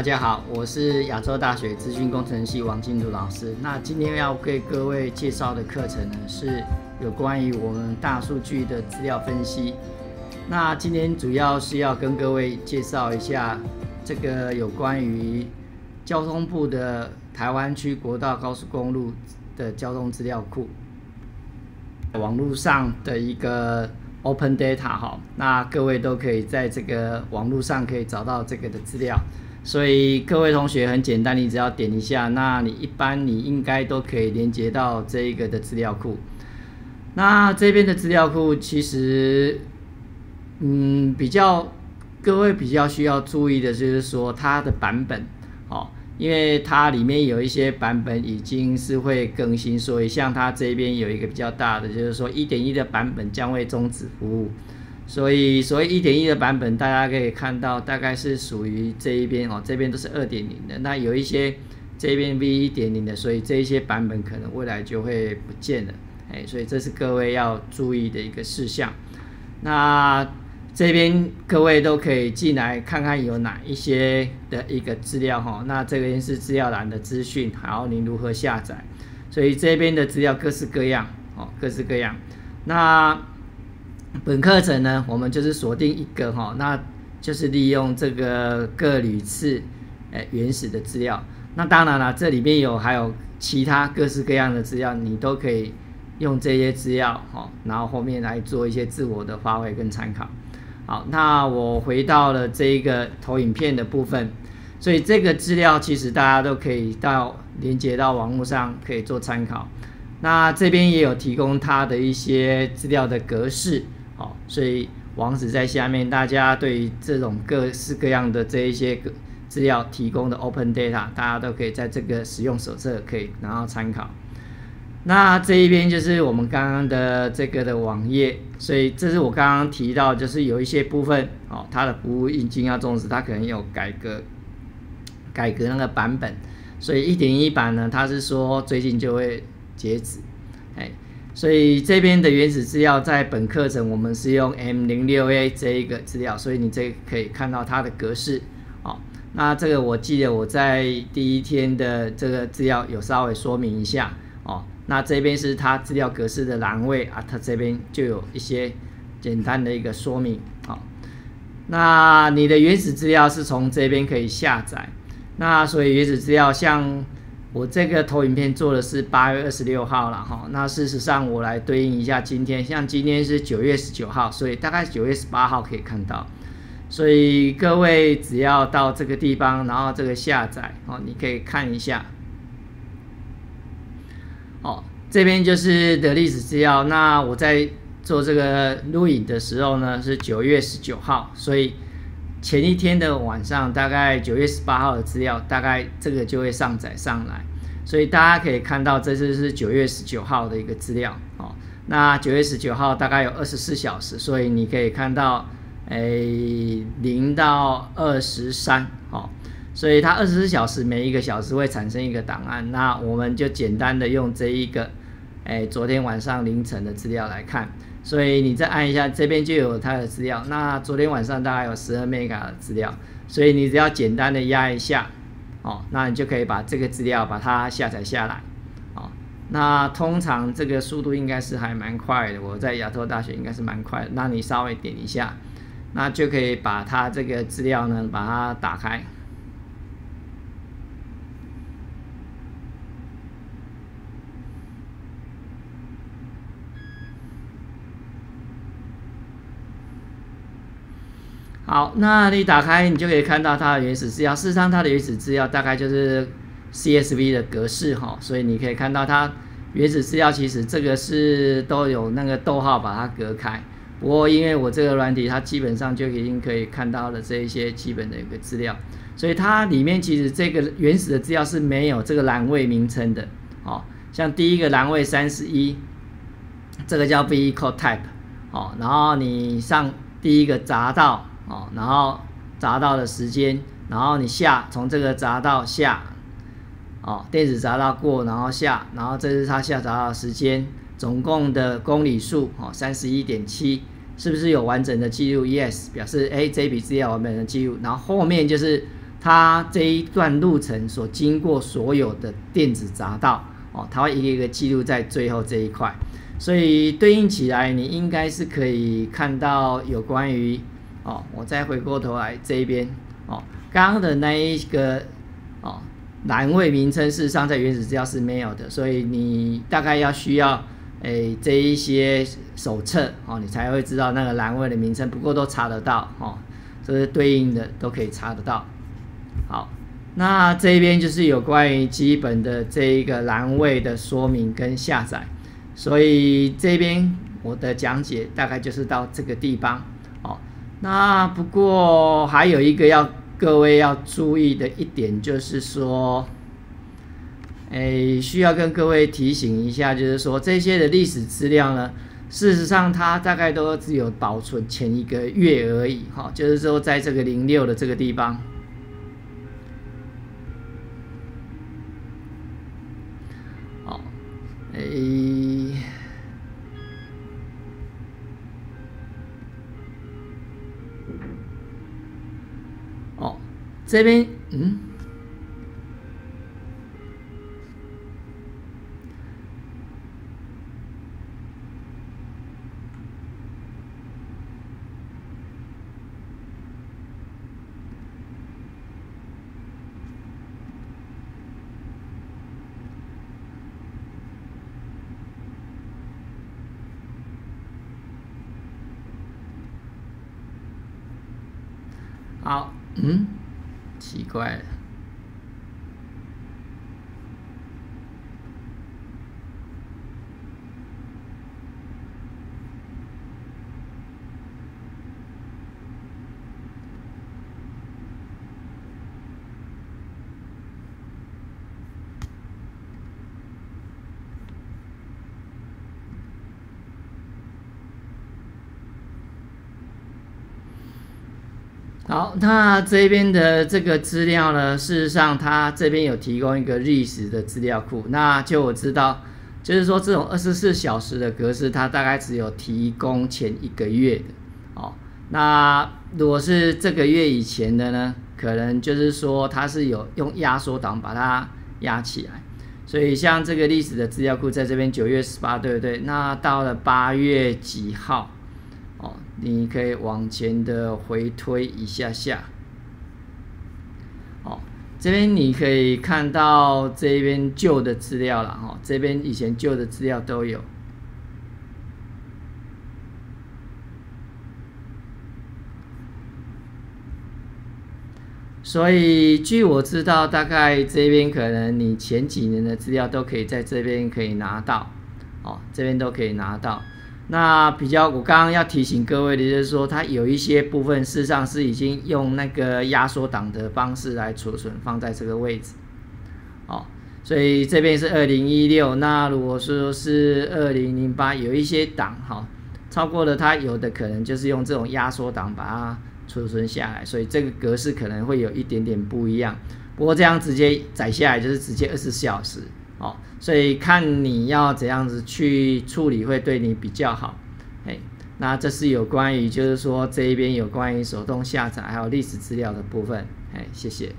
大家好，我是亚洲大学资讯工程系王进儒老师。那今天要给各位介绍的课程呢，是有关于我们大数据的资料分析。那今天主要是要跟各位介绍一下这个有关于交通部的台湾区国道高速公路的交通资料库，网络上的一个 Open Data 哈，那各位都可以在这个网络上可以找到这个的资料。所以各位同学很简单，你只要点一下，那你应该都可以连接到这一个的资料库。那这边的资料库其实，各位比较需要注意的就是说它的版本，因为它里面有一些版本已经是会更新，所以像它这边有一个比较大的，就是说 1.1 的版本将会终止服务。所以所谓 1.1 的版本，大家可以看到大概是属于这一边这边都是 2.0 的，那有一些这边 V1.0 的，所以这一些版本可能未来就会不见了，所以这是各位要注意的一个事项。那这边各位都可以进来看看有哪一些的一个资料那这边是资料栏的资讯，然后您如何下载，所以这边的资料各式各样各式各样。那本课程呢，我们就是锁定一个那就是利用这个各旅次原始的资料。那当然了，这里面还有其他各式各样的资料，你都可以用这些资料然后后面来做一些自我的发挥跟参考。好，那我回到了这一个投影片的部分，所以这个资料其实大家都可以连接到网络上可以做参考。那这边也有提供它的一些资料的格式。所以网址在下面，大家对于这种各式各样的这一些资料提供的 Open Data， 大家都可以在这个使用手册可以拿到参考。那这一边就是我们刚刚的这个的网页，所以这是我刚刚提到，就是有一些部分它的服务已经要终止，它可能有改革那个版本，所以 1.1 版呢，它是说最近就会截止，所以这边的原始资料在本课程我们是用 M06A 这一个资料，所以你这可以看到它的格式。那这个我记得我在第一天的这个资料有稍微说明一下那这边是它资料格式的栏位它这边就有一些简单的一个说明。那你的原始资料是从这边可以下载，那所以原始资料像我这个投影片做的是8月26号了那事实上我来对应一下今天，像今天是9月19号，所以大概9月18号可以看到。所以各位只要到这个地方，然后这个下载你可以看一下这边就是的历史资料。那我在做这个录影的时候呢是9月19号，所以前一天的晚上，大概9月18号的资料，大概这个就会上载上来，所以大家可以看到，这次是9月19号的一个资料那9月19号大概有24小时，所以你可以看到0到23所以它24小时每一个小时会产生一个档案。那我们就简单的用这一个昨天晚上凌晨的资料来看。所以你再按一下，这边就有它的资料。那昨天晚上大概有12 MB 的资料，所以你只要简单的压一下，那你就可以把这个资料把它下载下来。那通常这个速度应该是还蛮快的，我在亚洲大学应该是蛮快的。那你稍微点一下，那就可以把它这个资料呢把它打开。好，那你打开你就可以看到它的原始资料。事实上它的原始资料大概就是 CSV 的格式所以你可以看到它原始资料其实这个是都有那个逗号把它隔开。不过因为我这个软体它基本上就已经可以看到了这一些基本的一个资料，所以它里面其实这个原始的资料是没有这个栏位名称的像第一个栏位31，这个叫 Vehicle Type然后你上第一个匝道然后匝道的时间，然后你从这个匝道下电子匝道过，然后下，然后这是它下匝道的时间，总共的公里数31.7，是不是有完整的记录 ？Yes， 表示这一笔资料完整的记录。然后后面就是它这一段路程所经过所有的电子匝道哦，它会一个一个记录在最后这一块，所以对应起来，你应该是可以看到有关于哦，我再回过头来这一边哦，刚刚的那一个哦栏位名称，事实上在原始资料是没有的，所以你大概需要这一些手册哦，你才会知道那个栏位的名称，不过都查得到哦，这是对应的都可以查得到。好，那这边就是有关于基本的这一个栏位的说明跟下载，所以这边我的讲解大概就是到这个地方哦。那不过还有一个各位要注意的一点就是说，需要跟各位提醒一下，就是说这些的历史资料呢，事实上它大概都只有保存前1个月而已，就是说在这个06的这个地方。这边好，奇怪了。好，那这边的这个资料呢，事实上它这边有提供一个历史的资料库。那就我知道，就是说这种24小时的格式，它大概只有提供前1个月的哦。那如果是这个月以前的呢，可能就是说它是有用压缩档把它压起来。所以像这个历史的资料库在这边9月18，对不对？那到了8月几号？哦，你可以往前的回推一下下。哦，这边你可以看到这边旧的资料了，哦，这边以前旧的资料都有。所以据我知道，大概这边可能你前几年的资料都可以在这边可以拿到，哦，这边都可以拿到。那我刚刚要提醒各位的就是说，它有一些部分事实上是已经用那个压缩档的方式来储存，放在这个位置，哦，所以这边是2016，那如果说是2008，有一些档超过了它有的可能就是用这种压缩档把它储存下来，所以这个格式可能会有一点点不一样。不过这样直接载下来就是直接24小时。哦，所以看你要怎样子去处理会对你比较好。那这是有关于就是说这一边有关于手动下载还有历史资料的部分。谢谢。